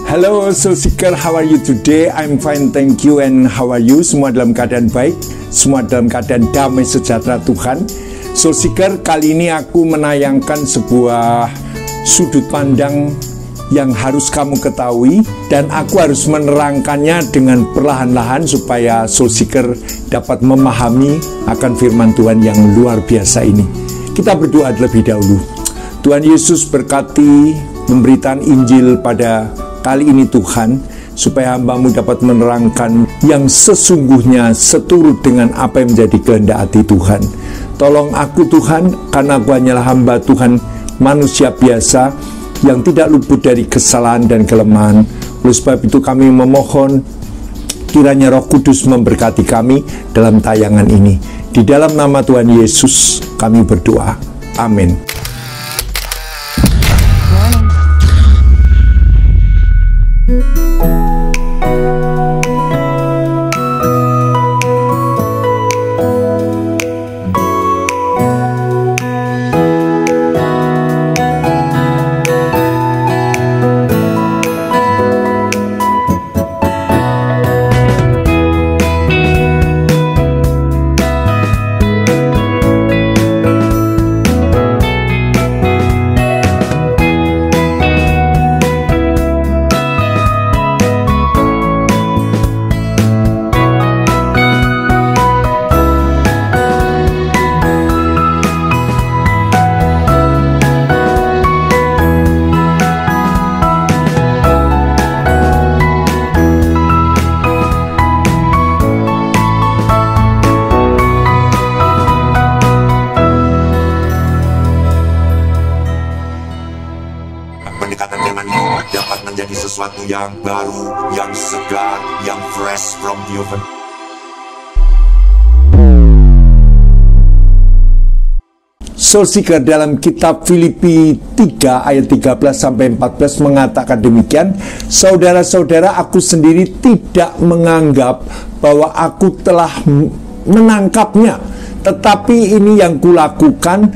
Halo Soul Seeker, how are you today? I'm fine, thank you. And how are you? Semua dalam keadaan baik, semua dalam keadaan damai sejahtera Tuhan. Soul Seeker, kali ini aku menayangkan sebuah sudut pandang yang harus kamu ketahui, dan aku harus menerangkannya dengan perlahan-lahan supaya Soul Seeker dapat memahami akan firman Tuhan yang luar biasa ini. Kita berdoa terlebih dahulu. Tuhan Yesus berkati pemberitaan Injil pada kali ini Tuhan, supaya hamba-Mu dapat menerangkan yang sesungguhnya seturut dengan apa yang menjadi kehendak hati Tuhan. Tolong aku Tuhan, karena aku hanyalah hamba Tuhan, manusia biasa yang tidak luput dari kesalahan dan kelemahan. Oleh sebab itu kami memohon kiranya Roh Kudus memberkati kami dalam tayangan ini. Di dalam nama Tuhan Yesus kami berdoa. Amin. Pendekatan firman-Mu dapat menjadi sesuatu yang baru, yang segar, yang fresh from the oven. Soul Seeker, dalam kitab Filipi 3 ayat 13-14 mengatakan demikian, saudara-saudara, aku sendiri tidak menganggap bahwa aku telah menangkapnya, tetapi ini yang kulakukan,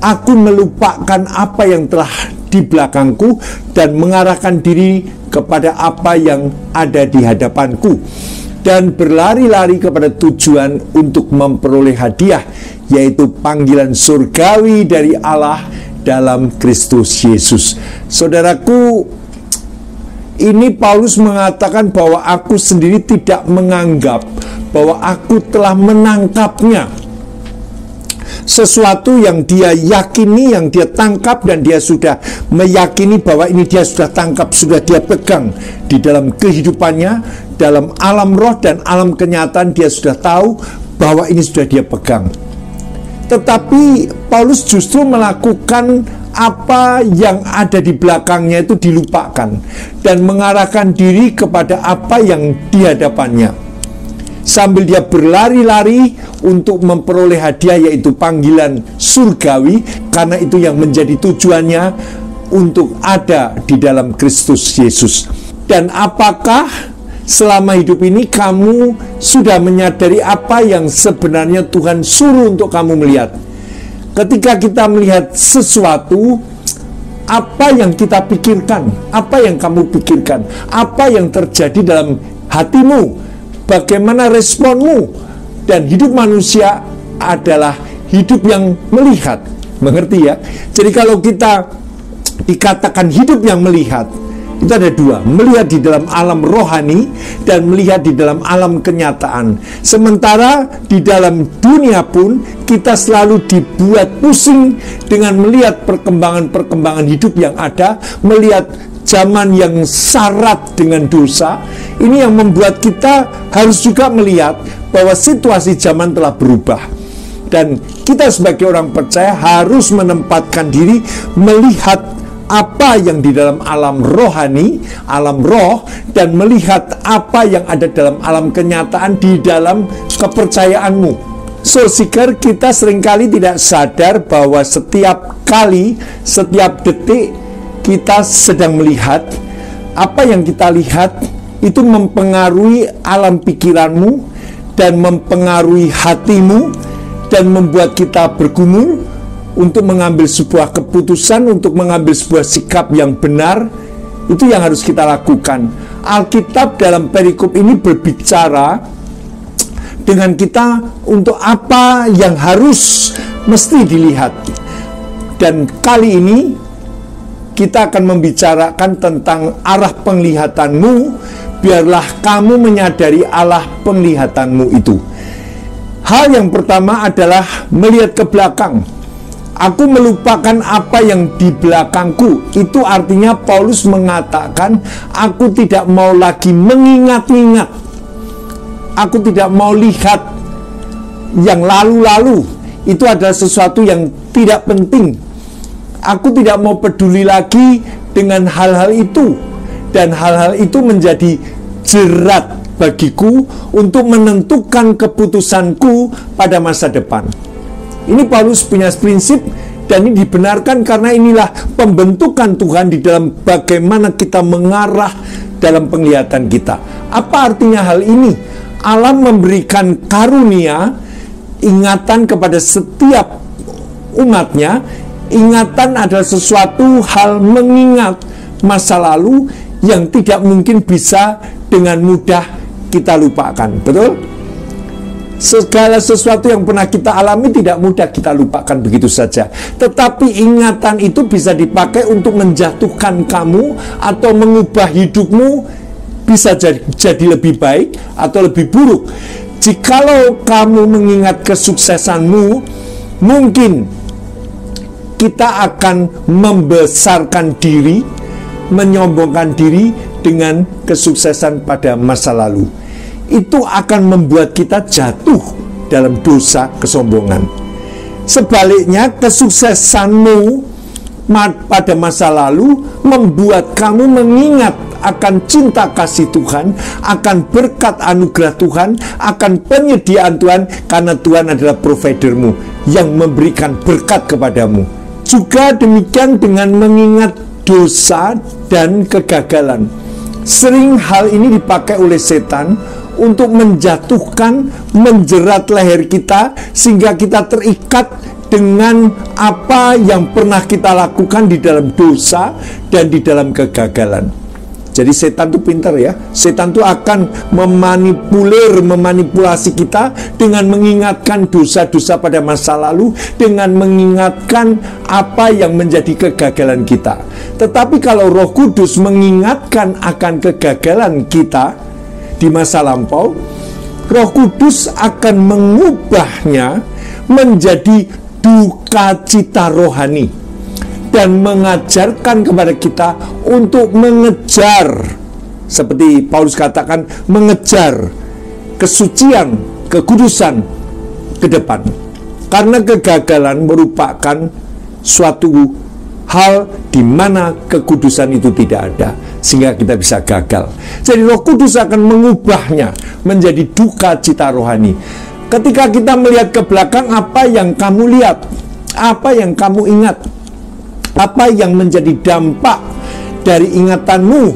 aku melupakan apa yang telah di belakangku dan mengarahkan diri kepada apa yang ada di hadapanku, dan berlari-lari kepada tujuan untuk memperoleh hadiah, yaitu panggilan surgawi dari Allah dalam Kristus Yesus. Saudaraku, ini Paulus mengatakan bahwa aku sendiri tidak menganggap bahwa aku telah menangkapnya. Sesuatu yang dia yakini, yang dia tangkap, dan dia sudah meyakini bahwa ini dia sudah tangkap, sudah dia pegang di dalam kehidupannya, dalam alam roh dan alam kenyataan. Dia sudah tahu bahwa ini sudah dia pegang. Tetapi Paulus justru melakukan apa yang ada di belakangnya itu dilupakan, dan mengarahkan diri kepada apa yang di hadapannya, sambil dia berlari-lari untuk memperoleh hadiah, yaitu panggilan surgawi, karena itu yang menjadi tujuannya untuk ada di dalam Kristus Yesus. Dan apakah selama hidup ini kamu sudah menyadari apa yang sebenarnya Tuhan suruh untuk kamu melihat? Ketika kita melihat sesuatu, apa yang kita pikirkan? Apa yang kamu pikirkan? Apa yang terjadi dalam hatimu? Bagaimana responmu? Dan hidup manusia adalah hidup yang melihat. Mengerti ya? Jadi kalau kita dikatakan hidup yang melihat, itu ada dua: melihat di dalam alam rohani dan melihat di dalam alam kenyataan. Sementara di dalam dunia pun kita selalu dibuat pusing dengan melihat perkembangan-perkembangan hidup yang ada, melihat zaman yang syarat dengan dosa. Ini yang membuat kita harus juga melihat bahwa situasi zaman telah berubah, dan kita sebagai orang percaya harus menempatkan diri melihat apa yang di dalam alam rohani, alam roh, dan melihat apa yang ada dalam alam kenyataan di dalam kepercayaanmu. Soul Seeker, kita seringkali tidak sadar bahwa setiap kali, setiap detik kita sedang melihat. Apa yang kita lihat itu mempengaruhi alam pikiranmu dan mempengaruhi hatimu, dan membuat kita bergumul untuk mengambil sebuah keputusan, untuk mengambil sebuah sikap yang benar, Itu yang harus kita lakukan. Alkitab dalam perikop ini berbicara dengan kita untuk apa yang harus mesti dilihat. Dan kali ini kita akan membicarakan tentang arah penglihatanmu. Biarlah kamu menyadari arah penglihatanmu itu. Hal yang pertama adalah melihat ke belakang. Aku melupakan apa yang di belakangku. Itu artinya Paulus mengatakan, aku tidak mau lagi mengingat-ingat. Aku tidak mau lihat yang lalu-lalu. Itu adalah sesuatu yang tidak penting. Aku tidak mau peduli lagi dengan hal-hal itu. Dan hal-hal itu menjadi jerat bagiku untuk menentukan keputusanku pada masa depan. Ini Paulus punya prinsip, dan ini dibenarkan karena inilah pembentukan Tuhan di dalam bagaimana kita mengarah dalam penglihatan kita. Apa artinya hal ini? Allah memberikan karunia ingatan kepada setiap umatnya. Ingatan adalah sesuatu hal mengingat masa lalu yang tidak mungkin bisa dengan mudah kita lupakan. Betul? Segala sesuatu yang pernah kita alami tidak mudah kita lupakan begitu saja. Tetapi ingatan itu bisa dipakai untuk menjatuhkan kamu atau mengubah hidupmu, bisa jadi lebih baik atau lebih buruk. Jikalau kamu mengingat kesuksesanmu, mungkin kita akan membesarkan diri, menyombongkan diri dengan kesuksesan pada masa lalu. Itu akan membuat kita jatuh dalam dosa kesombongan. Sebaliknya, kesuksesanmu pada masa lalu membuat kamu mengingat akan cinta kasih Tuhan, akan berkat anugerah Tuhan, akan penyediaan Tuhan, karena Tuhan adalah providermu yang memberikan berkat kepadamu. Juga demikian dengan mengingat dosa dan kegagalan. Sering hal ini dipakai oleh setan untuk menjatuhkan, menjerat leher kita sehingga kita terikat dengan apa yang pernah kita lakukan di dalam dosa dan di dalam kegagalan. Jadi setan itu pintar ya. Setan itu akan memanipulasi kita dengan mengingatkan dosa-dosa pada masa lalu, dengan mengingatkan apa yang menjadi kegagalan kita. Tetapi kalau Roh Kudus mengingatkan akan kegagalan kita di masa lampau, Roh Kudus akan mengubahnya menjadi duka cita rohani dan mengajarkan kepada kita untuk mengejar, seperti Paulus katakan, mengejar kesucian, kekudusan ke depan. Karena kegagalan merupakan suatu hal di mana kekudusan itu tidak ada, sehingga kita bisa gagal. Jadi Roh Kudus akan mengubahnya menjadi duka cita rohani. Ketika kita melihat ke belakang, apa yang kamu lihat? Apa yang kamu ingat? Apa yang menjadi dampak dari ingatanmu?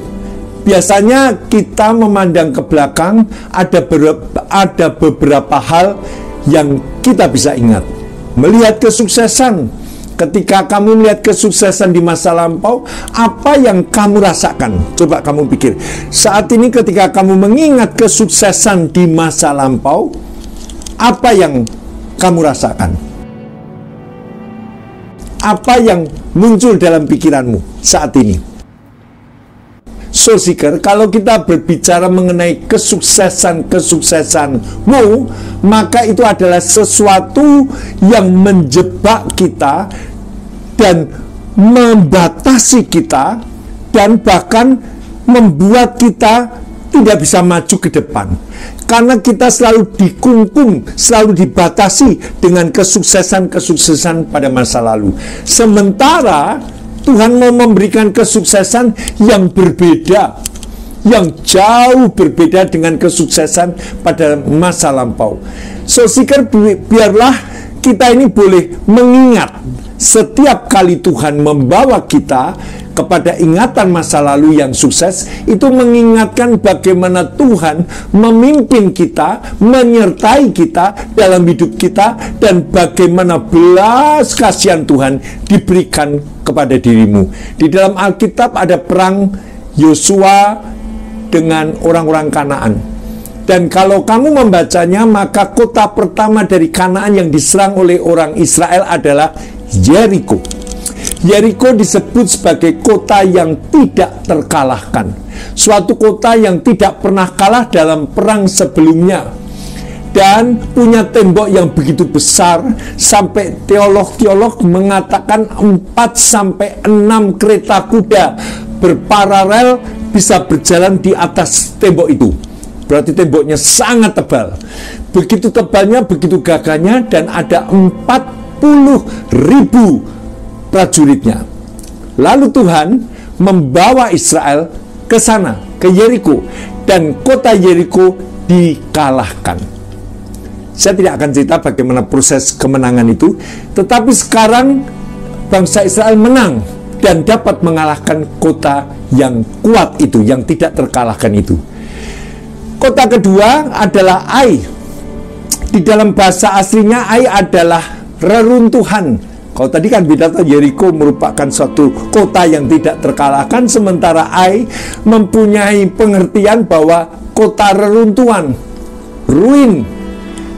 Biasanya kita memandang ke belakang, ada beberapa hal yang kita bisa ingat. Melihat kesuksesan. Ketika kamu melihat kesuksesan di masa lampau, apa yang kamu rasakan? Coba kamu pikir. Saat ini ketika kamu mengingat kesuksesan di masa lampau, apa yang kamu rasakan? Apa yang muncul dalam pikiranmu saat ini? Soul Seeker, kalau kita berbicara mengenai kesuksesanmu, maka itu adalah sesuatu yang menjebak kita dan membatasi kita, dan bahkan membuat kita tidak bisa maju ke depan. Karena kita selalu dikungkung, selalu dibatasi dengan kesuksesan-kesuksesan pada masa lalu. Sementara Tuhan mau memberikan kesuksesan yang berbeda, yang jauh berbeda dengan kesuksesan pada masa lampau. So, biarlah kita ini boleh mengingat setiap kali Tuhan membawa kita kepada ingatan masa lalu yang sukses, itu mengingatkan bagaimana Tuhan memimpin kita, menyertai kita dalam hidup kita, dan bagaimana belas kasihan Tuhan diberikan kepada dirimu. Di dalam Alkitab ada perang Yosua dengan orang-orang Kanaan. Dan kalau kamu membacanya, maka kota pertama dari Kanaan yang diserang oleh orang Israel adalah Yeriko. Yeriko disebut sebagai kota yang tidak terkalahkan, suatu kota yang tidak pernah kalah dalam perang sebelumnya, dan punya tembok yang begitu besar sampai teolog-teolog mengatakan 4-6 kereta kuda berparalel bisa berjalan di atas tembok itu. Berarti temboknya sangat tebal. Begitu tebalnya, begitu gagahnya, dan ada 40.000 prajuritnya. Lalu Tuhan membawa Israel ke sana, ke Yeriko, dan kota Yeriko dikalahkan. Saya tidak akan cerita bagaimana proses kemenangan itu, tetapi sekarang bangsa Israel menang dan dapat mengalahkan kota yang kuat itu, yang tidak terkalahkan itu. Kota kedua adalah Ai. Di dalam bahasa aslinya Ai adalah reruntuhan. Kalau tadi kan beda, Yeriko merupakan suatu kota yang tidak terkalahkan, sementara Ai mempunyai pengertian bahwa kota reruntuhan, ruin.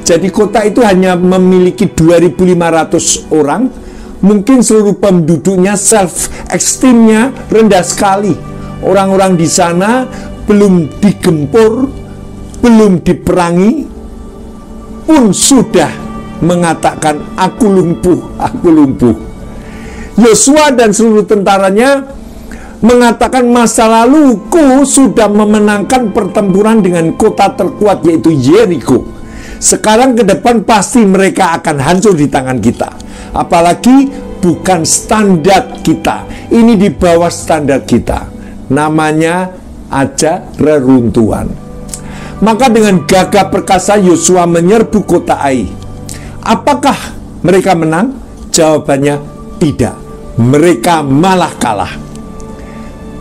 Jadi kota itu hanya memiliki 2.500 orang. Mungkin seluruh penduduknya self-esteemnya rendah sekali. Orang-orang di sana belum digempur, belum diperangi, pun sudah mengatakan aku lumpuh, aku lumpuh. Yosua dan seluruh tentaranya mengatakan masa laluku sudah memenangkan pertempuran dengan kota terkuat yaitu Yeriko. Sekarang ke depan pasti mereka akan hancur di tangan kita. Apalagi bukan standar kita, ini di bawah standar kita. Namanya aja reruntuhan. Maka dengan gagah perkasa Yosua menyerbu kota Ai. Apakah mereka menang? Jawabannya tidak. Mereka malah kalah.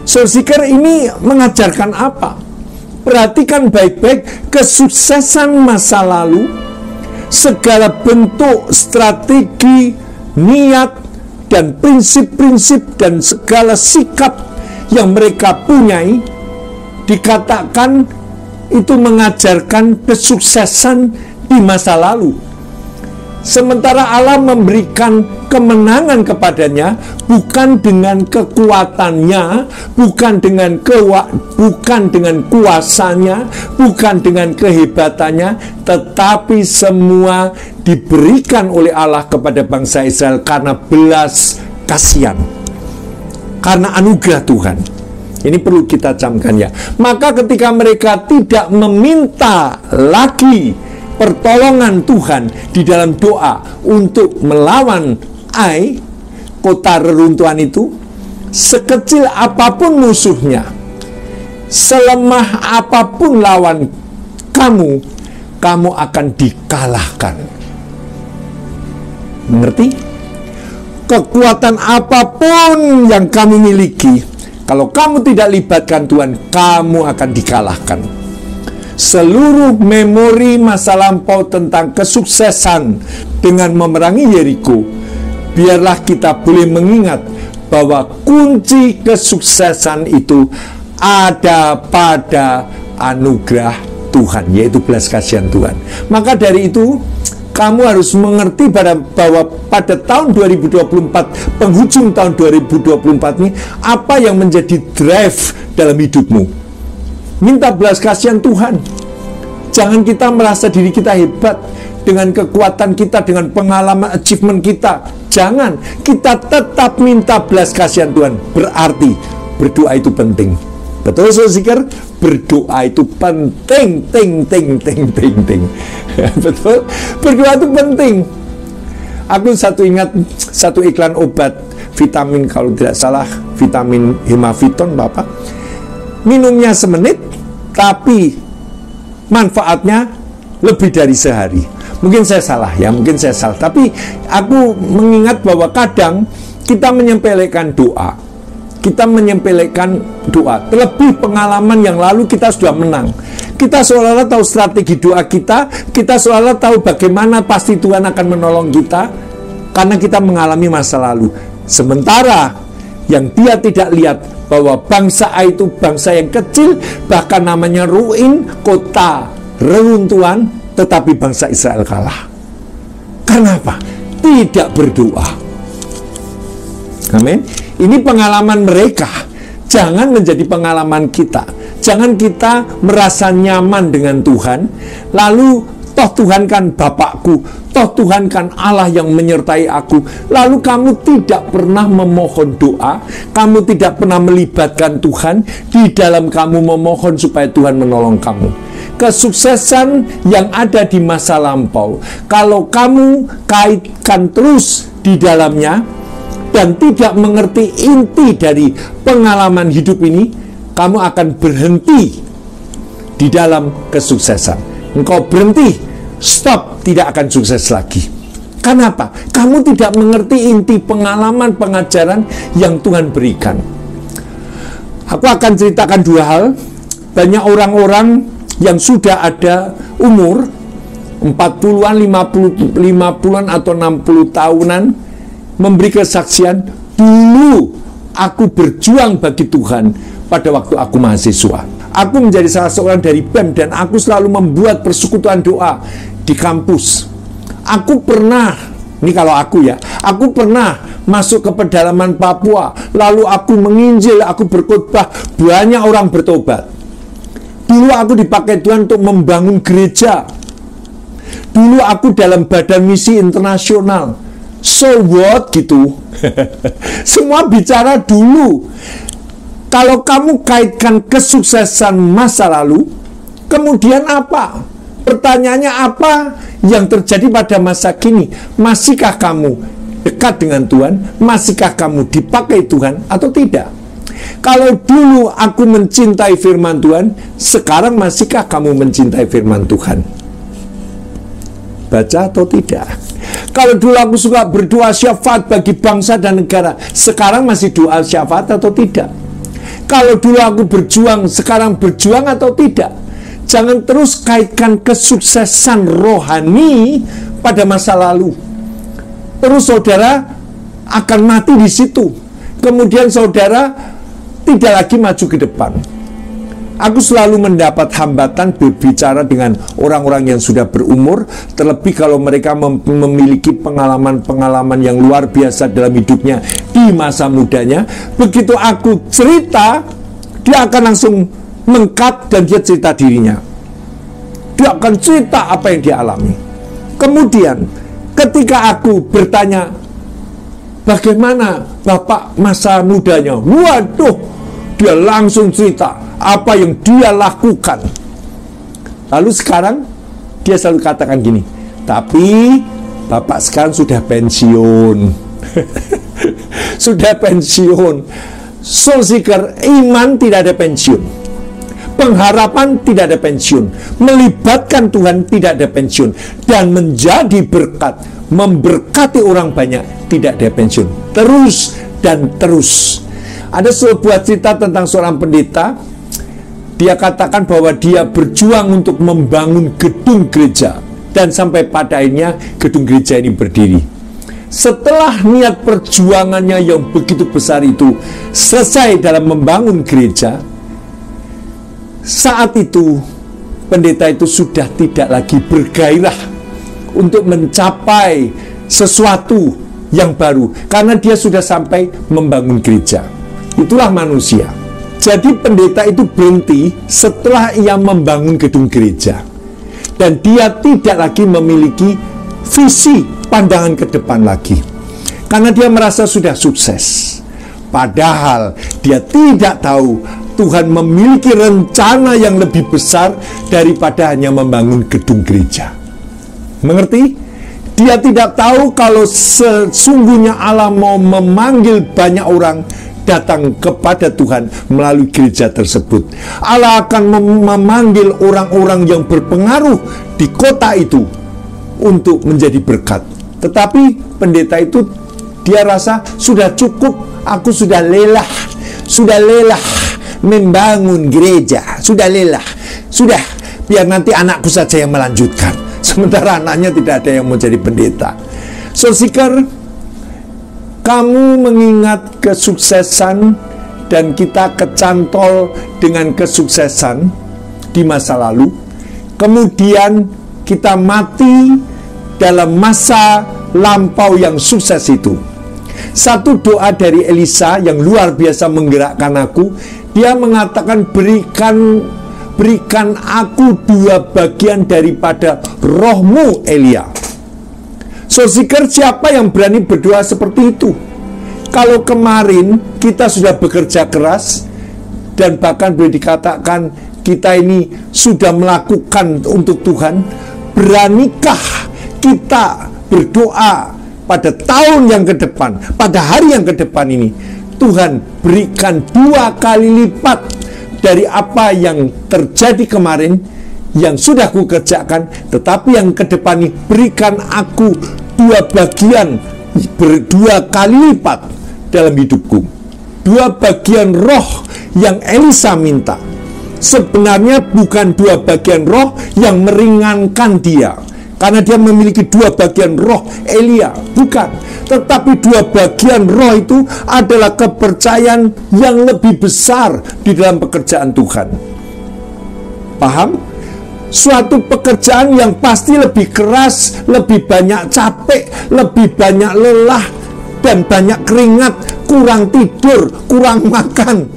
Saudara, ini mengajarkan apa? Perhatikan baik-baik kesuksesan masa lalu, segala bentuk strategi, niat, dan prinsip-prinsip dan segala sikap yang mereka punyai, dikatakan itu mengajarkan kesuksesan di masa lalu. Sementara Allah memberikan kemenangan kepadanya bukan dengan kekuatannya, bukan dengan kuasanya, bukan dengan kehebatannya, tetapi semua diberikan oleh Allah kepada bangsa Israel karena belas kasihan, karena anugerah Tuhan. Ini perlu kita camkan ya. Maka ketika mereka tidak meminta lagi pertolongan Tuhan di dalam doa untuk melawan Ai, kota reruntuhan itu, sekecil apapun musuhnya, selemah apapun lawan kamu, kamu akan dikalahkan. Mengerti? Kekuatan apapun yang kamu miliki, kalau kamu tidak libatkan Tuhan, kamu akan dikalahkan. Seluruh memori masa lampau tentang kesuksesan dengan memerangi Yeriko, biarlah kita boleh mengingat bahwa kunci kesuksesan itu ada pada anugerah Tuhan, yaitu belas kasihan Tuhan. Maka dari itu, kamu harus mengerti bahwa pada tahun 2024, penghujung tahun 2024 ini, apa yang menjadi drive dalam hidupmu. Minta belas kasihan Tuhan. Jangan kita merasa diri kita hebat dengan kekuatan kita, dengan pengalaman achievement kita. Jangan, kita tetap minta belas kasihan Tuhan. Berarti berdoa itu penting. Betul, saudara? Berdoa itu penting, ting. Betul? Berdoa itu penting. Aku ingat satu iklan obat vitamin, kalau tidak salah vitamin Hemaviton, Bapak. Minumnya semenit, tapi manfaatnya lebih dari sehari. Mungkin saya salah ya, tapi aku mengingat bahwa kadang kita menyempelekan doa. Terlebih pengalaman yang lalu kita sudah menang. Kita seolah-olah tahu strategi doa kita seolah-olah tahu bagaimana pasti Tuhan akan menolong kita, karena kita mengalami masa lalu. Sementara yang dia tidak lihat bahwa bangsa A itu bangsa yang kecil, bahkan namanya ruin, kota reruntuhan, tetapi bangsa Israel kalah. Kenapa? Tidak berdoa. Amin. Ini pengalaman mereka. Jangan menjadi pengalaman kita. Jangan kita merasa nyaman dengan Tuhan, lalu toh Tuhan kan Bapakku, toh Tuhan kan Allah yang menyertai aku, lalu kamu tidak pernah memohon doa, kamu tidak pernah melibatkan Tuhan di dalam kamu memohon supaya Tuhan menolong kamu. Kesuksesan yang ada di masa lampau, kalau kamu kaitkan terus di dalamnya dan tidak mengerti inti dari pengalaman hidup ini, kamu akan berhenti di dalam kesuksesan. Engkau berhenti, stop, tidak akan sukses lagi. Kenapa? Kamu tidak mengerti inti pengalaman pengajaran yang Tuhan berikan. Aku akan ceritakan dua hal. Banyak orang-orang yang sudah ada umur 40-an, 50-an atau 60 tahunan memberi kesaksian, dulu aku berjuang bagi Tuhan pada waktu aku mahasiswa. Aku menjadi salah seorang dari BEM dan aku selalu membuat persekutuan doa di kampus. Aku pernah, ini kalau aku ya, aku pernah masuk ke pedalaman Papua, lalu aku menginjil, aku berkhotbah, banyak orang bertobat. Dulu aku dipakai Tuhan untuk membangun gereja. Dulu aku dalam badan misi internasional. So what gitu. Semua bicara dulu. Kalau kamu kaitkan kesuksesan masa lalu, kemudian apa? Pertanyaannya apa yang terjadi pada masa kini? Masihkah kamu dekat dengan Tuhan? Masihkah kamu dipakai Tuhan atau tidak? Kalau dulu aku mencintai firman Tuhan, sekarang masihkah kamu mencintai firman Tuhan? Baca atau tidak? Kalau dulu aku suka berdoa syafaat bagi bangsa dan negara, sekarang masih doa syafaat atau tidak? Kalau dulu aku berjuang, sekarang berjuang atau tidak? Jangan terus kaitkan kesuksesan rohani pada masa lalu. Terus saudara akan mati di situ. Kemudian saudara tidak lagi maju ke depan. Aku selalu mendapat hambatan berbicara dengan orang-orang yang sudah berumur, terlebih kalau mereka memiliki pengalaman-pengalaman yang luar biasa dalam hidupnya di masa mudanya. Begitu aku cerita, dia akan langsung mengkat dan dia cerita dirinya. Dia akan cerita apa yang dia alami. Kemudian ketika aku bertanya, bagaimana Bapak masa mudanya? Waduh, dia langsung cerita apa yang dia lakukan. Lalu sekarang dia selalu katakan gini, tapi Bapak sekarang sudah pensiun. Sudah pensiun. Soul seeker, iman tidak ada pensiun. Pengharapan tidak ada pensiun. Melibatkan Tuhan tidak ada pensiun. Dan menjadi berkat, memberkati orang banyak tidak ada pensiun. Terus dan terus. Ada sebuah cerita tentang seorang pendeta. Dia katakan bahwa dia berjuang untuk membangun gedung gereja, dan sampai pada akhirnya gedung gereja ini berdiri. Setelah niat perjuangannya yang begitu besar itu selesai dalam membangun gereja, saat itu pendeta itu sudah tidak lagi bergairah untuk mencapai sesuatu yang baru, karena dia sudah sampai membangun gereja. Itulah manusia. Jadi pendeta itu berhenti setelah ia membangun gedung gereja. Dan dia tidak lagi memiliki visi pandangan ke depan lagi. Karena dia merasa sudah sukses. Padahal dia tidak tahu Tuhan memiliki rencana yang lebih besar daripada hanya membangun gedung gereja. Mengerti? Dia tidak tahu kalau sesungguhnya Allah mau memanggil banyak orang datang kepada Tuhan melalui gereja tersebut. Allah akan memanggil orang-orang yang berpengaruh di kota itu untuk menjadi berkat. Tetapi pendeta itu dia rasa sudah cukup, aku sudah lelah membangun gereja, sudah lelah, sudah biar nanti anakku saja yang melanjutkan. Sementara anaknya tidak ada yang mau jadi pendeta. So seeker, kamu mengingat kesuksesan dan kita kecantol dengan kesuksesan di masa lalu, kemudian kita mati dalam masa lampau yang sukses itu. Satu doa dari Elisa yang luar biasa menggerakkan aku. Dia mengatakan, berikan aku 2 bagian daripada rohmu, Elia. Saudara, siapa yang berani berdoa seperti itu? Kalau kemarin kita sudah bekerja keras dan bahkan boleh dikatakan kita ini sudah melakukan untuk Tuhan, beranikah kita berdoa pada tahun yang ke depan, pada hari yang ke depan ini, Tuhan berikan 2 kali lipat dari apa yang terjadi kemarin yang sudah ku kerjakan, tetapi yang ke depan ini berikan aku 2 bagian, 2 kali lipat dalam hidupku. 2 bagian roh yang Elisa minta sebenarnya bukan 2 bagian roh yang meringankan dia, karena dia memiliki 2 bagian roh Elia, bukan. Tetapi 2 bagian roh itu adalah kepercayaan yang lebih besar di dalam pekerjaan Tuhan. Paham? Suatu pekerjaan yang pasti lebih keras, lebih banyak capek, lebih banyak lelah, dan banyak keringat, kurang tidur, kurang makan.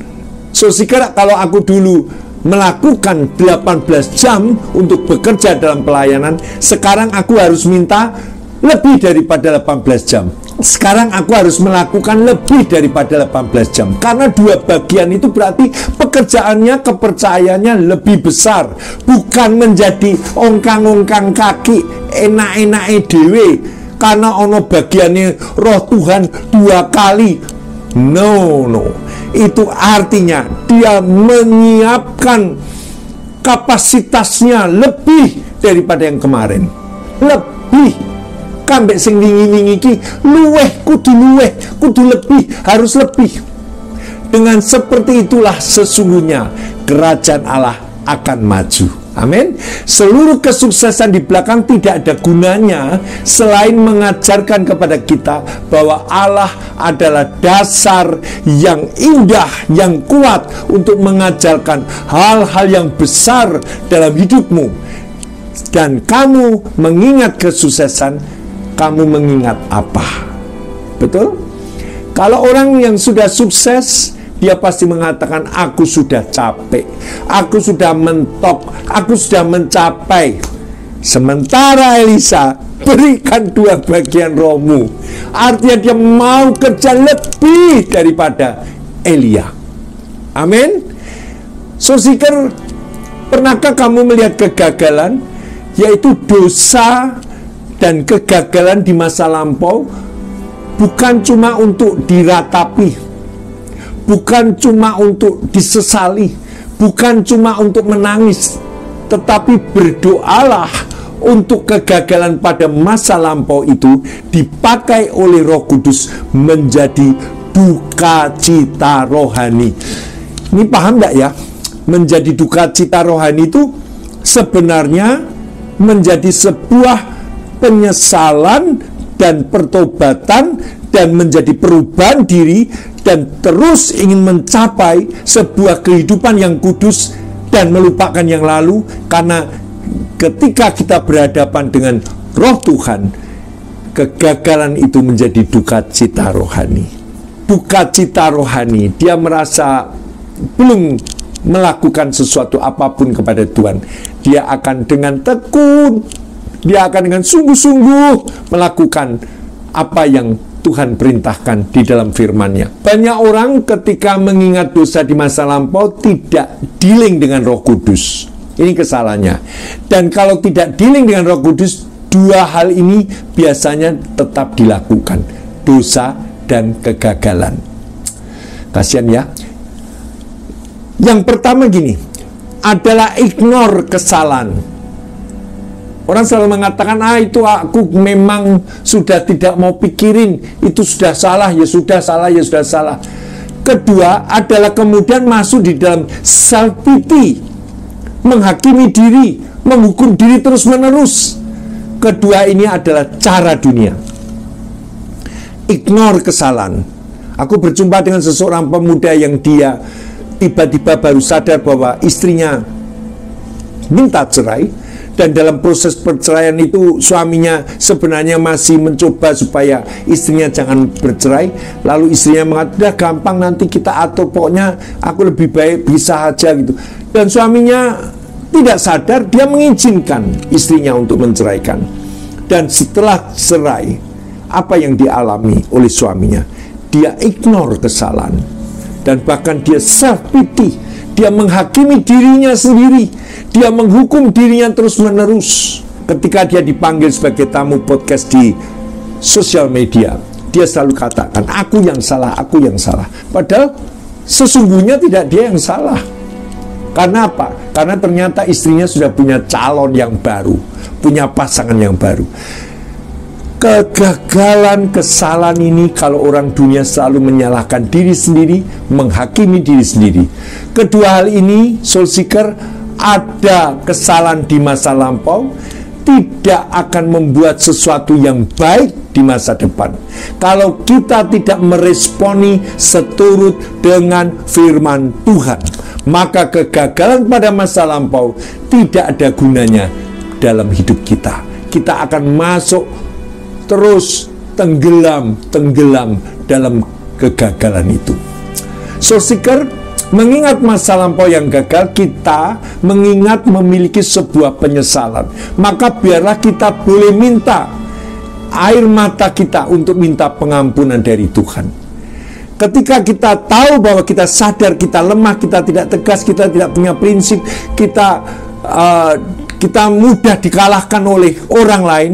Saudara, kalau aku dulu melakukan 18 jam untuk bekerja dalam pelayanan, sekarang aku harus minta lebih daripada 18 jam. Sekarang aku harus melakukan lebih daripada 18 jam. Karena 2 bagian itu berarti pekerjaannya, kepercayaannya lebih besar. Bukan menjadi ongkang-ongkang kaki, enak-enake dhewe karena ono bagiannya roh Tuhan 2 kali. No. Itu artinya dia menyiapkan kapasitasnya lebih daripada yang kemarin. Lebih. Kambek sing wingi-wingi iki kudu lebih, harus lebih. Dengan seperti itulah sesungguhnya kerajaan Allah akan maju. Amin. Seluruh kesuksesan di belakang tidak ada gunanya selain mengajarkan kepada kita bahwa Allah adalah dasar yang indah, yang kuat untuk mengajarkan hal-hal yang besar dalam hidupmu. Dan kamu mengingat kesuksesan, kamu mengingat apa? Betul? Kalau orang yang sudah sukses, dia pasti mengatakan, aku sudah capek, aku sudah mentok, aku sudah mencapai. Sementara Elisa, berikan 2 bagian rohmu. Artinya dia mau kerja lebih daripada Elia. Amin. Saudara, pernahkah kamu melihat kegagalan, yaitu dosa dan kegagalan di masa lampau, bukan cuma untuk diratapi, bukan cuma untuk disesali, bukan cuma untuk menangis, tetapi berdoalah untuk kegagalan pada masa lampau itu dipakai oleh Roh Kudus menjadi duka cita rohani. Ini paham enggak ya? Menjadi duka cita rohani itu sebenarnya menjadi sebuah penyesalan dan pertobatan dan menjadi perubahan diri dan terus ingin mencapai sebuah kehidupan yang kudus dan melupakan yang lalu. Karena ketika kita berhadapan dengan roh Tuhan, kegagalan itu menjadi duka cita rohani. Duka cita rohani, dia merasa belum melakukan sesuatu apapun kepada Tuhan. Dia akan dengan tekun, dia akan dengan sungguh-sungguh melakukan apa yang Tuhan perintahkan di dalam firman-Nya. Banyak orang ketika mengingat dosa di masa lampau tidak dealing dengan Roh Kudus. Ini kesalahannya. Dan kalau tidak dealing dengan Roh Kudus, 2 hal ini biasanya tetap dilakukan. Dosa dan kegagalan. Kasihan ya. Yang pertama gini, adalah ignore kesalahan. Orang selalu mengatakan, itu aku memang sudah tidak mau pikirin, itu sudah salah, ya sudah salah, ya sudah salah. Kedua adalah kemudian masuk di dalam self-pity, menghakimi diri, menghukum diri terus-menerus. Kedua ini adalah cara dunia. ignore kesalahan. Aku berjumpa dengan seseorang pemuda yang dia tiba-tiba baru sadar bahwa istrinya minta cerai, dan dalam proses perceraian itu suaminya sebenarnya masih mencoba supaya istrinya jangan bercerai. Lalu istrinya mengatakan, udah gampang, nanti kita atur, pokoknya aku lebih baik bisa aja gitu. Dan suaminya tidak sadar, dia mengizinkan istrinya untuk menceraikan. Dan setelah cerai, apa yang dialami oleh suaminya? Dia ignore kesalahan, dan bahkan dia self-pity. Dia menghakimi dirinya sendiri. Dia menghukum dirinya terus-menerus. Ketika dia dipanggil sebagai tamu podcast di sosial media, dia selalu katakan, aku yang salah, aku yang salah. Padahal sesungguhnya tidak dia yang salah. Karena apa? Karena ternyata istrinya sudah punya calon yang baru, punya pasangan yang baru. Kegagalan, kesalahan ini, kalau orang dunia selalu menyalahkan diri sendiri, menghakimi diri sendiri. Kedua hal ini, soul seeker, ada kesalahan di masa lampau tidak akan membuat sesuatu yang baik di masa depan. Kalau kita tidak meresponi seturut dengan firman Tuhan, maka kegagalan pada masa lampau tidak ada gunanya dalam hidup kita. Kita akan masuk terus tenggelam dalam kegagalan itu. Soul seeker, mengingat masa lampau yang gagal, kita mengingat memiliki sebuah penyesalan. Maka biarlah kita boleh minta air mata kita untuk minta pengampunan dari Tuhan. Ketika kita tahu bahwa kita sadar kita lemah, kita tidak tegas, kita tidak punya prinsip, kita mudah dikalahkan oleh orang lain,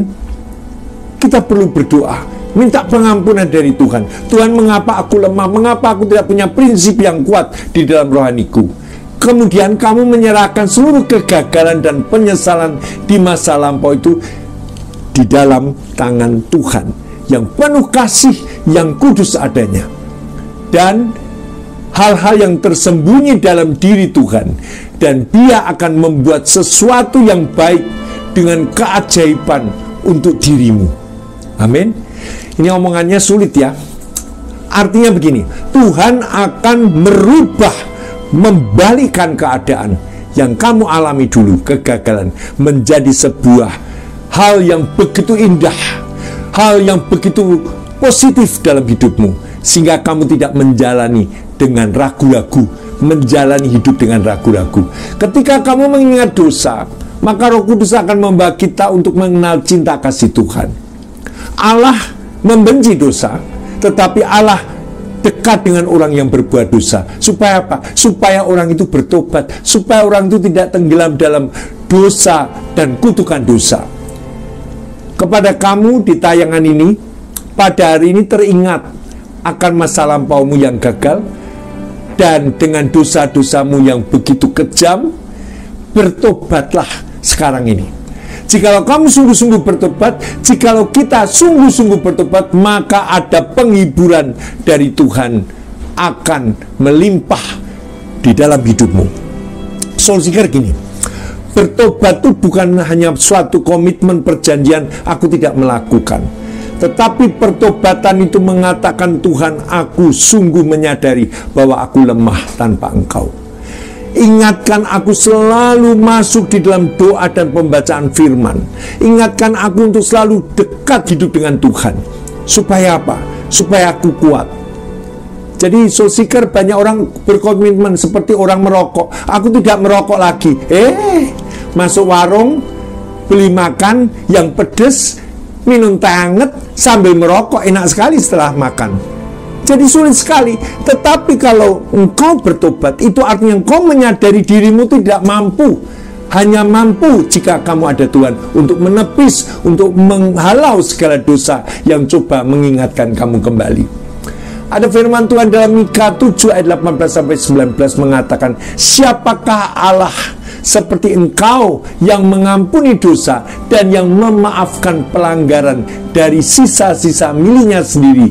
kita perlu berdoa, minta pengampunan dari Tuhan. Tuhan, mengapa aku lemah? Mengapa aku tidak punya prinsip yang kuat di dalam rohaniku? Kemudian kamu menyerahkan seluruh kegagalan dan penyesalan di masa lampau itu di dalam tangan Tuhan yang penuh kasih, yang kudus adanya. Dan hal-hal yang tersembunyi dalam diri Tuhan, dan Dia akan membuat sesuatu yang baik dengan keajaiban untuk dirimu. Amin. Ini omongannya sulit ya. Artinya begini, Tuhan akan merubah, membalikkan keadaan yang kamu alami dulu, kegagalan, menjadi sebuah hal yang begitu indah, hal yang begitu positif dalam hidupmu, sehingga kamu tidak menjalani dengan ragu-ragu, menjalani hidup dengan ragu-ragu. Ketika kamu mengingat dosa, maka Roh Kudus akan membawa kita untuk mengenal cinta kasih Tuhan. Allah membenci dosa, tetapi Allah dekat dengan orang yang berbuat dosa. Supaya apa? Supaya orang itu bertobat, supaya orang itu tidak tenggelam dalam dosa dan kutukan dosa. Kepada kamu di tayangan ini, pada hari ini teringat akan masa lampaumu yang gagal, dan dengan dosa-dosamu yang begitu kejam, bertobatlah sekarang ini. Jikalau kamu sungguh-sungguh bertobat, jikalau kita sungguh-sungguh bertobat, maka ada penghiburan dari Tuhan akan melimpah di dalam hidupmu. Soul seeker, gini, bertobat itu bukan hanya suatu komitmen perjanjian aku tidak melakukan, tetapi pertobatan itu mengatakan, Tuhan, aku sungguh menyadari bahwa aku lemah tanpa Engkau. Ingatkan aku selalu masuk di dalam doa dan pembacaan firman. Ingatkan aku untuk selalu dekat hidup dengan Tuhan. Supaya apa? Supaya aku kuat. Jadi soul seeker, banyak orang berkomitmen seperti orang merokok. Aku tidak merokok lagi. Masuk warung, beli makan yang pedes, minum teh hangat sambil merokok, enak sekali setelah makan. Jadi sulit sekali. Tetapi kalau engkau bertobat, itu artinya engkau menyadari dirimu tidak mampu. Hanya mampu jika kamu ada Tuhan untuk menepis, untuk menghalau segala dosa yang coba mengingatkan kamu kembali. Ada firman Tuhan dalam Mika 7 ayat 18-19 mengatakan, siapakah Allah seperti engkau yang mengampuni dosa dan yang memaafkan pelanggaran dari sisa-sisa miliknya sendiri,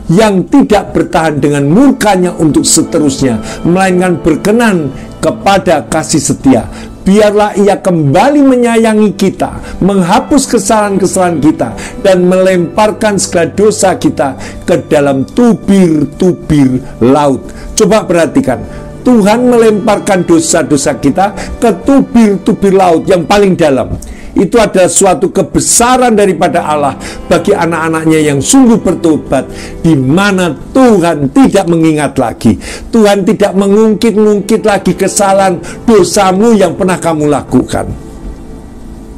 yang tidak bertahan dengan murkanya untuk seterusnya, melainkan berkenan kepada kasih setia, biarlah Ia kembali menyayangi kita, menghapus kesalahan-kesalahan kita, dan melemparkan segala dosa kita ke dalam tubir-tubir laut. Coba perhatikan, Tuhan melemparkan dosa-dosa kita ke tubir-tubir laut yang paling dalam. Itu adalah suatu kebesaran daripada Allah bagi anak-anaknya yang sungguh bertobat, di mana Tuhan tidak mengingat lagi. Tuhan tidak mengungkit-ungkit lagi kesalahan dosamu yang pernah kamu lakukan.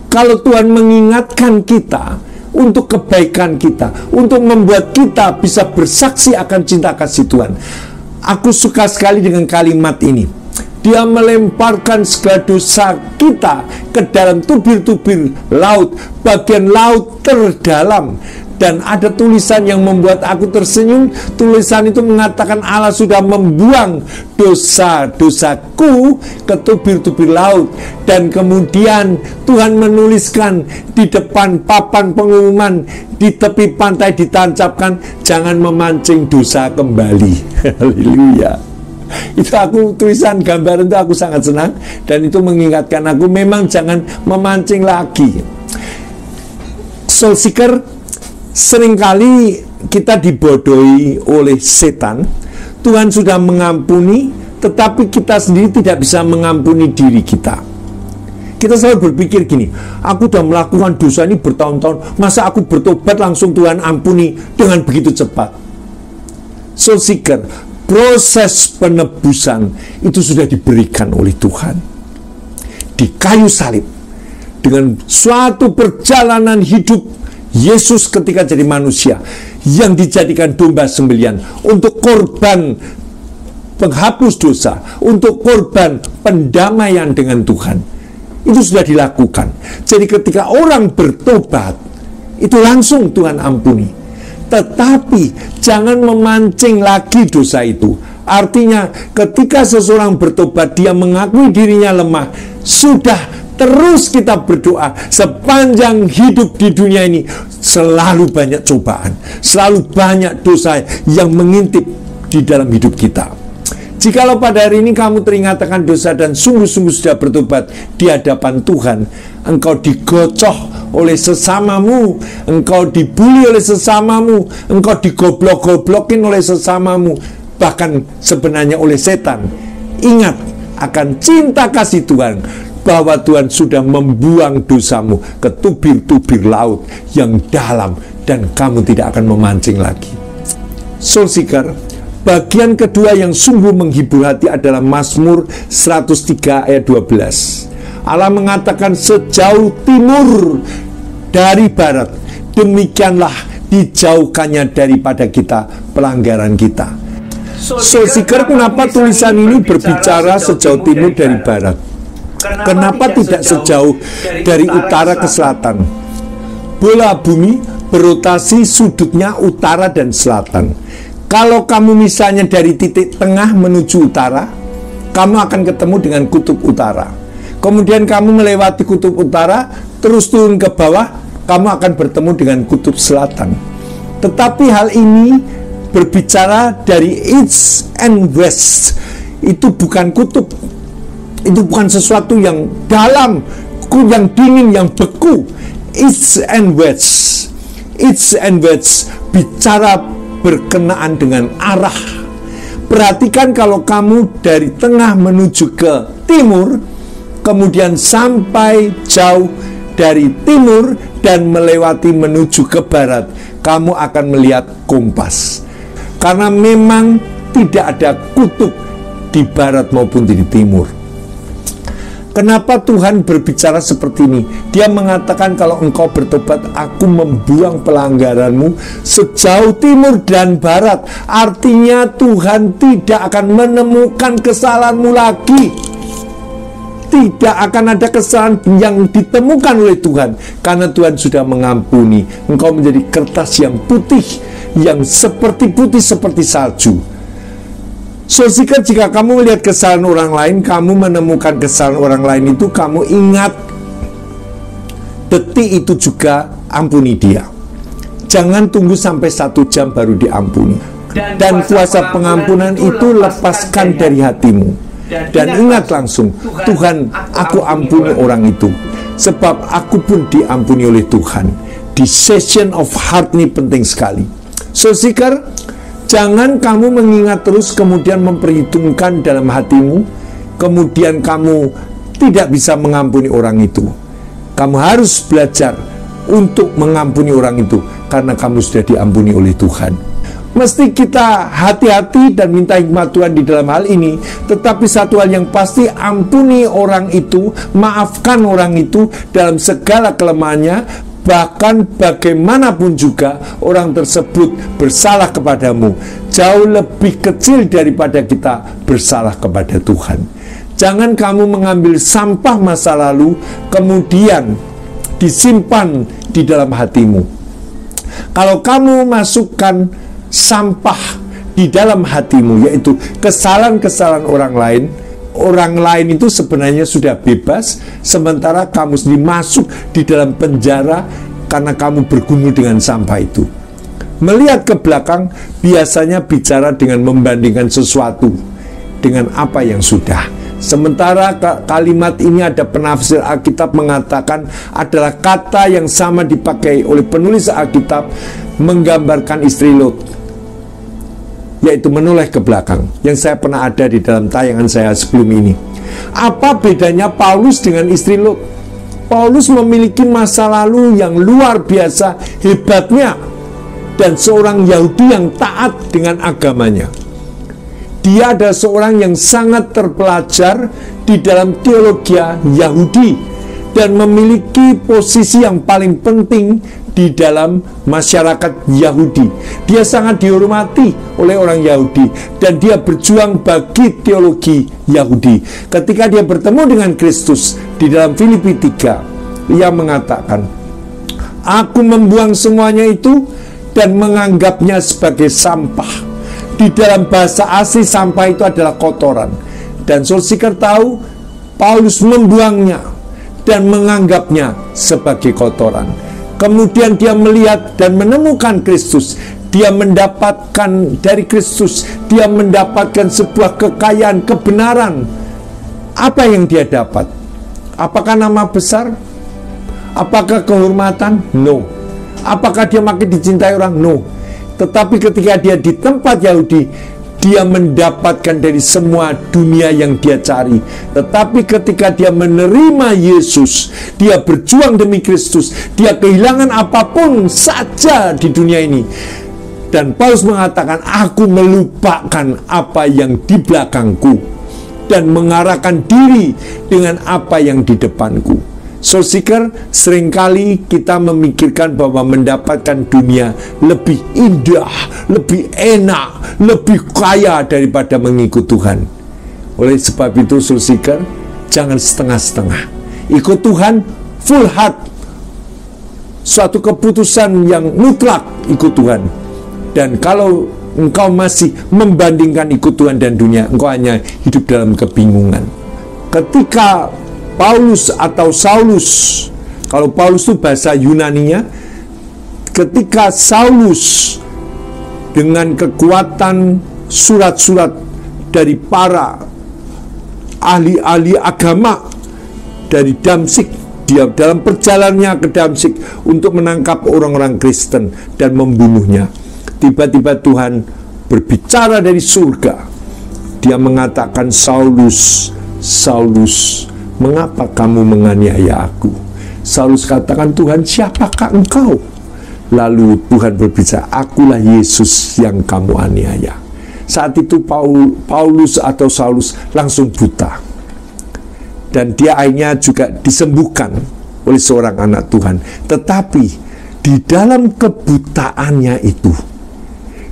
Kalau Tuhan mengingatkan kita untuk kebaikan kita, untuk membuat kita bisa bersaksi akan cinta kasih Tuhan. Aku suka sekali dengan kalimat ini. Dia melemparkan segala dosa kita ke dalam tubir-tubir laut, bagian laut terdalam. Dan ada tulisan yang membuat aku tersenyum. Tulisan itu mengatakan Allah sudah membuang dosa-dosaku ke tubir-tubir laut. Dan kemudian Tuhan menuliskan di depan papan pengumuman di tepi pantai, ditancapkan, jangan memancing dosa kembali. Haleluya. Itu aku tulisan gambaran itu aku sangat senang, dan itu mengingatkan aku memang jangan memancing lagi. Soul seeker, seringkali kita dibodohi oleh setan. Tuhan sudah mengampuni, tetapi kita sendiri tidak bisa mengampuni diri kita. Kita selalu berpikir gini, aku sudah melakukan dosa ini bertahun-tahun, masa aku bertobat langsung Tuhan ampuni dengan begitu cepat? Soul seeker, proses penebusan itu sudah diberikan oleh Tuhan di kayu salib. Dengan suatu perjalanan hidup Yesus ketika jadi manusia yang dijadikan domba sembelihan untuk korban penghapus dosa, untuk korban pendamaian dengan Tuhan, itu sudah dilakukan. Jadi ketika orang bertobat, itu langsung Tuhan ampuni. Tetapi jangan memancing lagi dosa itu. Artinya ketika seseorang bertobat, dia mengakui dirinya lemah, sudah terus kita berdoa sepanjang hidup di dunia ini, selalu banyak cobaan, selalu banyak dosa yang mengintip di dalam hidup kita. Jikalau pada hari ini kamu teringat akan dosa dan sungguh-sungguh sudah bertobat di hadapan Tuhan, engkau digocoh oleh sesamamu, engkau dibully oleh sesamamu, engkau digoblok-goblokin oleh sesamamu, bahkan sebenarnya oleh setan, ingat akan cinta kasih Tuhan, bahwa Tuhan sudah membuang dosamu ke tubir-tubir laut yang dalam, dan kamu tidak akan memancing lagi. Soul seeker, bagian kedua yang sungguh menghibur hati adalah Mazmur 103 ayat 12. Allah mengatakan, sejauh timur dari barat, demikianlah dijauhkannya daripada kita pelanggaran kita. Soul seeker, kenapa tulisan ini berbicara sejauh timur dari barat? Kenapa tidak sejauh dari utara ke selatan? Bola bumi berotasi sudutnya utara dan selatan. Kalau kamu misalnya dari titik tengah menuju utara, kamu akan ketemu dengan kutub utara. Kemudian kamu melewati kutub utara, terus turun ke bawah, kamu akan bertemu dengan kutub selatan. Tetapi hal ini berbicara dari east and west. Itu bukan kutub. Itu bukan sesuatu yang dalam, yang dingin, yang beku. East and west. East and west bicara berkenaan dengan arah. Perhatikan kalau kamu dari tengah menuju ke timur, kemudian sampai jauh dari timur dan melewati menuju ke barat, kamu akan melihat kompas. Karena memang tidak ada kutub di barat maupun di timur. Kenapa Tuhan berbicara seperti ini? Dia mengatakan kalau engkau bertobat, aku membuang pelanggaranmu sejauh timur dan barat. Artinya Tuhan tidak akan menemukan kesalahanmu lagi. Tidak akan ada kesalahan yang ditemukan oleh Tuhan, karena Tuhan sudah mengampuni. Engkau menjadi kertas yang putih, yang seperti putih seperti salju. Soul seeker, jika kamu melihat kesalahan orang lain, kamu menemukan kesalahan orang lain itu, kamu ingat detik itu juga ampuni dia. Jangan tunggu sampai 1 jam baru diampuni. Dan kuasa pengampunan itu lepaskan dari hatimu. Dan ingat langsung, Tuhan, aku ampuni orang itu, sebab aku pun diampuni oleh Tuhan. Decision of heart ini penting sekali. So, seeker, jangan kamu mengingat terus kemudian memperhitungkan dalam hatimu, kemudian kamu tidak bisa mengampuni orang itu. Kamu harus belajar untuk mengampuni orang itu, karena kamu sudah diampuni oleh Tuhan. Mesti kita hati-hati dan minta hikmat Tuhan di dalam hal ini. Tetapi satu hal yang pasti, ampuni orang itu, maafkan orang itu dalam segala kelemahannya. Bahkan bagaimanapun juga orang tersebut bersalah kepadamu, jauh lebih kecil daripada kita bersalah kepada Tuhan. Jangan kamu mengambil sampah masa lalu kemudian disimpan di dalam hatimu. Kalau kamu masukkan sampah di dalam hatimu, yaitu kesalahan-kesalahan orang lain itu sebenarnya sudah bebas, sementara kamu sendiri masuk di dalam penjara karena kamu bergumul dengan sampah itu. Melihat ke belakang biasanya bicara dengan membandingkan sesuatu dengan apa yang sudah. Sementara kalimat ini ada penafsir Alkitab mengatakan adalah kata yang sama dipakai oleh penulis Alkitab menggambarkan istri Lot, yaitu menoleh ke belakang, yang saya pernah ada di dalam tayangan saya sebelum ini. Apa bedanya Paulus dengan istri Lot? Paulus memiliki masa lalu yang luar biasa hebatnya, dan seorang Yahudi yang taat dengan agamanya. Dia adalah seorang yang sangat terpelajar di dalam teologi Yahudi dan memiliki posisi yang paling penting di dalam masyarakat Yahudi. Dia sangat dihormati oleh orang Yahudi dan dia berjuang bagi teologi Yahudi. Ketika dia bertemu dengan Kristus di dalam Filipi 3, ia mengatakan, "Aku membuang semuanya itu dan menganggapnya sebagai sampah." Di dalam bahasa asli sampah itu adalah kotoran. Dan saudara tahu, Paulus membuangnya dan menganggapnya sebagai kotoran. Kemudian dia melihat dan menemukan Kristus. Dia mendapatkan dari Kristus, dia mendapatkan sebuah kekayaan, kebenaran. Apa yang dia dapat? Apakah nama besar? Apakah kehormatan? No. Apakah dia makin dicintai orang? No. Tetapi ketika dia di tempat Yahudi, dia mendapatkan dari semua dunia yang dia cari. Tetapi ketika dia menerima Yesus, dia berjuang demi Kristus, dia kehilangan apapun saja di dunia ini. Dan Paulus mengatakan, aku melupakan apa yang di belakangku dan mengarahkan diri dengan apa yang di depanku. So, seeker, seringkali kita memikirkan bahwa mendapatkan dunia lebih indah, lebih enak, lebih kaya daripada mengikut Tuhan. Oleh sebab itu, so, seeker, jangan setengah-setengah. Ikut Tuhan full heart, suatu keputusan yang mutlak ikut Tuhan. Dan kalau engkau masih membandingkan ikut Tuhan dan dunia, engkau hanya hidup dalam kebingungan. Ketika Paulus atau Saulus, kalau Paulus itu bahasa Yunaninya, ketika Saulus dengan kekuatan surat-surat dari para ahli-ahli agama dari Damsyik, dia dalam perjalanannya ke Damsyik untuk menangkap orang-orang Kristen dan membunuhnya, tiba-tiba Tuhan berbicara dari surga. Dia mengatakan, Saulus, Saulus, mengapa kamu menganiaya aku? Saulus katakan, Tuhan, siapakah engkau? Lalu Tuhan berbicara, akulah Yesus yang kamu aniaya. Saat itu Paulus atau Saulus langsung buta. Dan dia akhirnya juga disembuhkan oleh seorang anak Tuhan. Tetapi di dalam kebutaannya itu,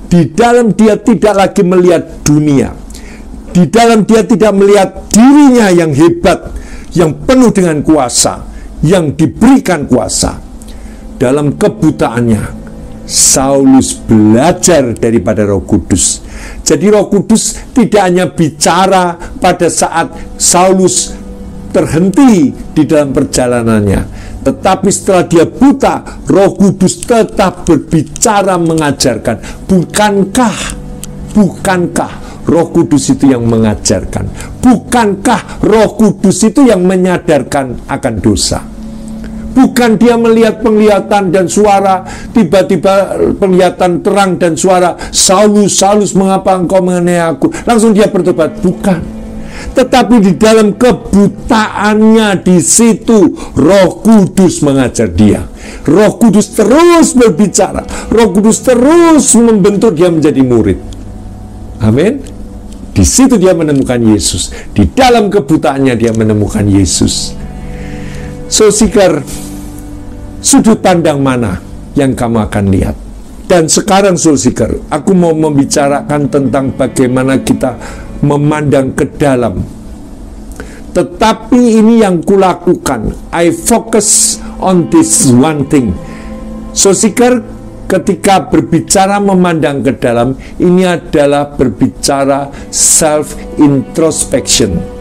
di dalam dia tidak lagi melihat dunia, di dalam dia tidak melihat dirinya yang hebat, yang penuh dengan kuasa, yang diberikan kuasa. Dalam kebutaannya, Saulus belajar daripada Roh Kudus. Jadi Roh Kudus tidak hanya bicara pada saat Saulus terhenti di dalam perjalanannya, tetapi setelah dia buta, Roh Kudus tetap berbicara, mengajarkan. Bukankah Roh Kudus itu yang mengajarkan? Bukankah Roh Kudus itu yang menyadarkan akan dosa? Bukan dia melihat penglihatan dan suara, tiba-tiba penglihatan terang dan suara, Saulus, Saulus, mengapa engkau menganiaya aku? Langsung dia bertobat. Bukan. Tetapi di dalam kebutaannya, di situ Roh Kudus mengajar dia. Roh Kudus terus berbicara. Roh Kudus terus membentuk dia menjadi murid. Amin. Di situ dia menemukan Yesus. Di dalam kebutaannya dia menemukan Yesus. So, seeker, sudut pandang mana yang kamu akan lihat? Dan sekarang, soul seeker, aku mau membicarakan tentang bagaimana kita memandang ke dalam. Tetapi ini yang kulakukan. I focus on this one thing. So, seeker, ketika berbicara memandang ke dalam, ini adalah berbicara self-introspection.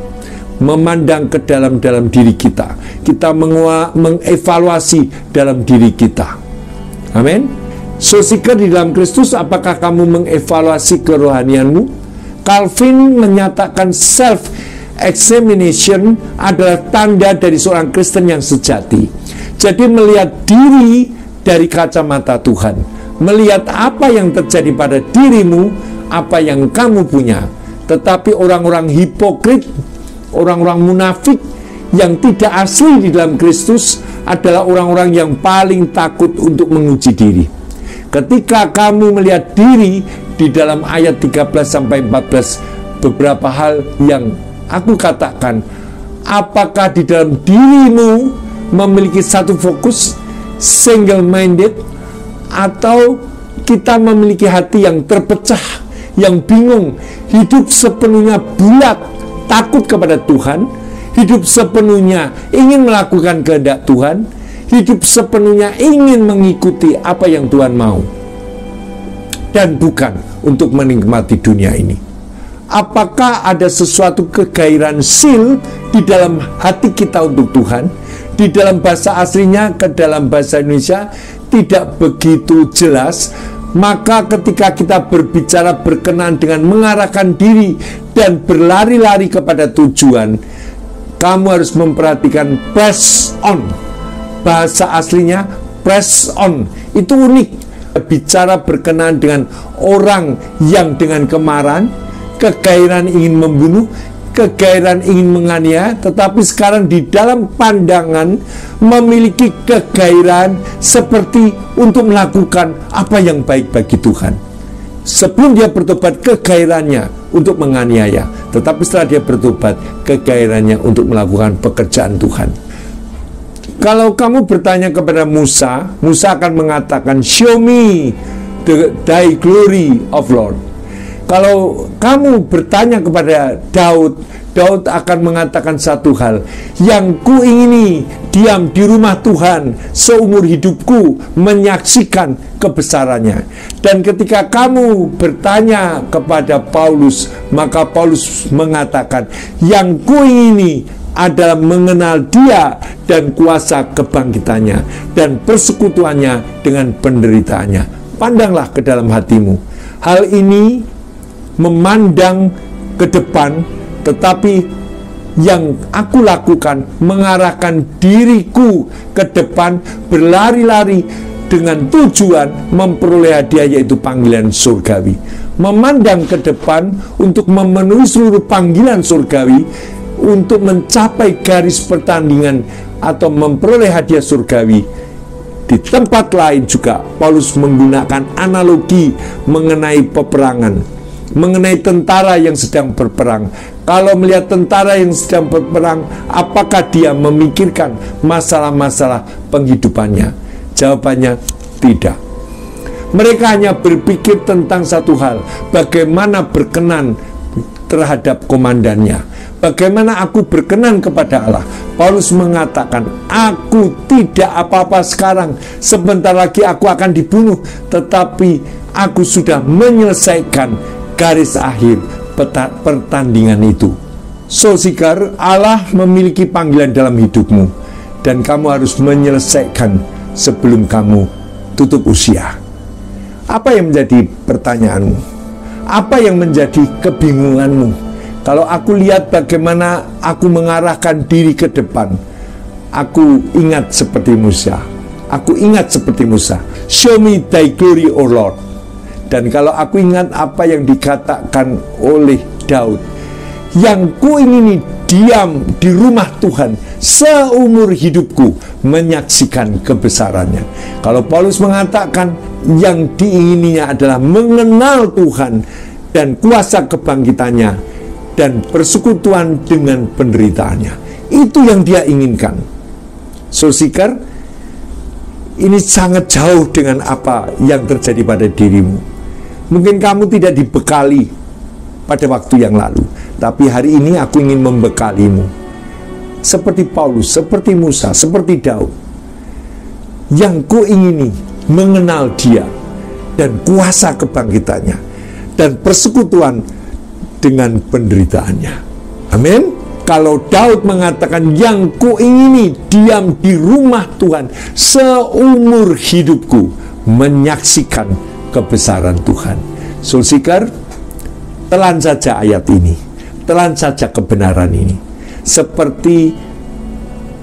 Memandang ke dalam diri kita. Kita mengevaluasi dalam diri kita. Amin. So, seeker di dalam Kristus, apakah kamu mengevaluasi kerohanianmu? Calvin menyatakan self-examination adalah tanda dari seorang Kristen yang sejati. Jadi melihat diri dari kacamata Tuhan. Melihat apa yang terjadi pada dirimu, apa yang kamu punya. Tetapi orang-orang hipokrit, orang-orang munafik yang tidak asli di dalam Kristus adalah orang-orang yang paling takut untuk menguji diri. Ketika kamu melihat diri di dalam ayat 13-14, beberapa hal yang aku katakan, apakah di dalam dirimu memiliki satu fokus, single-minded, atau kita memiliki hati yang terpecah, yang bingung, hidup sepenuhnya bulat, takut kepada Tuhan, hidup sepenuhnya ingin melakukan kehendak Tuhan, hidup sepenuhnya ingin mengikuti apa yang Tuhan mau, dan bukan untuk menikmati dunia ini. Apakah ada sesuatu kegairahan sil di dalam hati kita untuk Tuhan? Di dalam bahasa aslinya, ke dalam bahasa Indonesia tidak begitu jelas. Maka ketika kita berbicara berkenaan dengan mengarahkan diri dan berlari-lari kepada tujuan, kamu harus memperhatikan press on. Bahasa aslinya press on. Itu unik. Bicara berkenaan dengan orang yang dengan kemarahan, kegairahan ingin membunuh, kegairahan ingin menganiaya, tetapi sekarang di dalam pandangan memiliki kegairahan seperti untuk melakukan apa yang baik bagi Tuhan. Sebelum dia bertobat, kegairahannya untuk menganiaya, tetapi setelah dia bertobat, kegairahannya untuk melakukan pekerjaan Tuhan. Kalau kamu bertanya kepada Musa, Musa akan mengatakan, "Show me thy glory of Lord." Kalau kamu bertanya kepada Daud, Daud akan mengatakan satu hal, "Yang kuingini diam di rumah Tuhan seumur hidupku, menyaksikan kebesarannya." Dan ketika kamu bertanya kepada Paulus, maka Paulus mengatakan, "Yang kuingini adalah mengenal Dia dan kuasa kebangkitannya dan persekutuannya dengan penderitaannya." Pandanglah ke dalam hatimu. Hal ini memandang ke depan, tetapi yang aku lakukan mengarahkan diriku ke depan, berlari-lari dengan tujuan memperoleh hadiah, yaitu panggilan surgawi. Memandang ke depan untuk memenuhi seluruh panggilan surgawi, untuk mencapai garis pertandingan atau memperoleh hadiah surgawi. Di tempat lain juga Paulus menggunakan analogi mengenai peperangan, mengenai tentara yang sedang berperang. Kalau melihat tentara yang sedang berperang, apakah dia memikirkan masalah-masalah penghidupannya? Jawabannya tidak. Mereka hanya berpikir tentang satu hal, bagaimana berkenan terhadap komandannya, bagaimana aku berkenan kepada Allah. Paulus mengatakan, "Aku tidak apa-apa sekarang, sebentar lagi aku akan dibunuh, tetapi aku sudah menyelesaikan garis akhir pertandingan itu." So, seeker, Allah memiliki panggilan dalam hidupmu, dan kamu harus menyelesaikan sebelum kamu tutup usia. Apa yang menjadi pertanyaanmu? Apa yang menjadi kebingunganmu? Kalau aku lihat bagaimana aku mengarahkan diri ke depan, aku ingat seperti Musa. Aku ingat seperti Musa. Show me thy glory, O Lord. Dan kalau aku ingat apa yang dikatakan oleh Daud, yang ku ingini diam di rumah Tuhan seumur hidupku, menyaksikan kebesarannya. Kalau Paulus mengatakan yang diingininya adalah mengenal Tuhan dan kuasa kebangkitannya dan persekutuan dengan penderitaannya. Itu yang dia inginkan. Soul Seeker, ini sangat jauh dengan apa yang terjadi pada dirimu. Mungkin kamu tidak dibekali pada waktu yang lalu, tapi hari ini aku ingin membekalimu. Seperti Paulus, seperti Musa, seperti Daud. Yang ku ingini mengenal dia dan kuasa kebangkitannya dan persekutuan dengan penderitaannya. Amin. Kalau Daud mengatakan yang ku ingini diam di rumah Tuhan seumur hidupku, menyaksikan kebesaran Tuhan. Soul Seeker, telan saja ayat ini, telan saja kebenaran ini. Seperti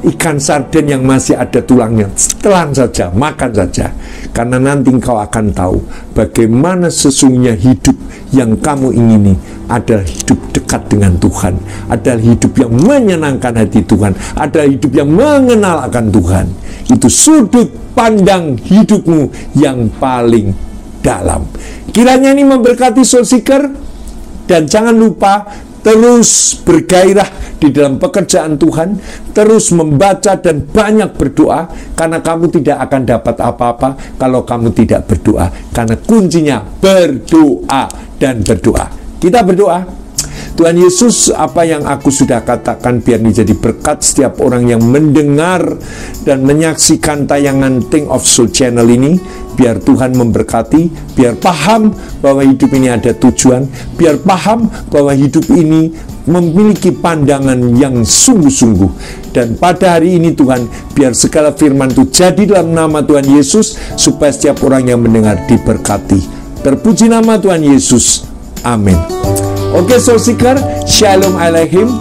ikan sarden yang masih ada tulangnya, telan saja, makan saja. Karena nanti engkau akan tahu bagaimana sesungguhnya hidup yang kamu ingini adalah hidup dekat dengan Tuhan, adalah hidup yang menyenangkan hati Tuhan, adalah hidup yang mengenal akan Tuhan. Itu sudut pandang hidupmu yang paling dalam. Kiranya ini memberkati Soul Seeker, dan jangan lupa terus bergairah di dalam pekerjaan Tuhan, terus membaca dan banyak berdoa, karena kamu tidak akan dapat apa-apa kalau kamu tidak berdoa, karena kuncinya berdoa dan berdoa. Kita berdoa. Tuhan Yesus, apa yang aku sudah katakan biar menjadi berkat setiap orang yang mendengar dan menyaksikan tayangan Think of Soul Channel ini. Biar Tuhan memberkati, biar paham bahwa hidup ini ada tujuan, biar paham bahwa hidup ini memiliki pandangan yang sungguh-sungguh. Dan pada hari ini Tuhan, biar segala firman itu jadi dalam nama Tuhan Yesus, supaya setiap orang yang mendengar diberkati. Terpuji nama Tuhan Yesus. Amin. Oke Soul Seeker, Shalom Aleichem.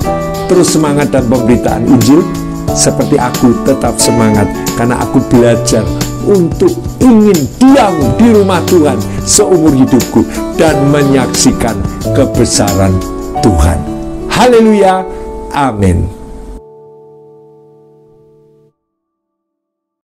Terus semangat dalam pemberitaan Injil. Seperti aku tetap semangat, karena aku belajar untuk ingin diam di rumah Tuhan seumur hidupku dan menyaksikan kebesaran Tuhan. Haleluya, amin.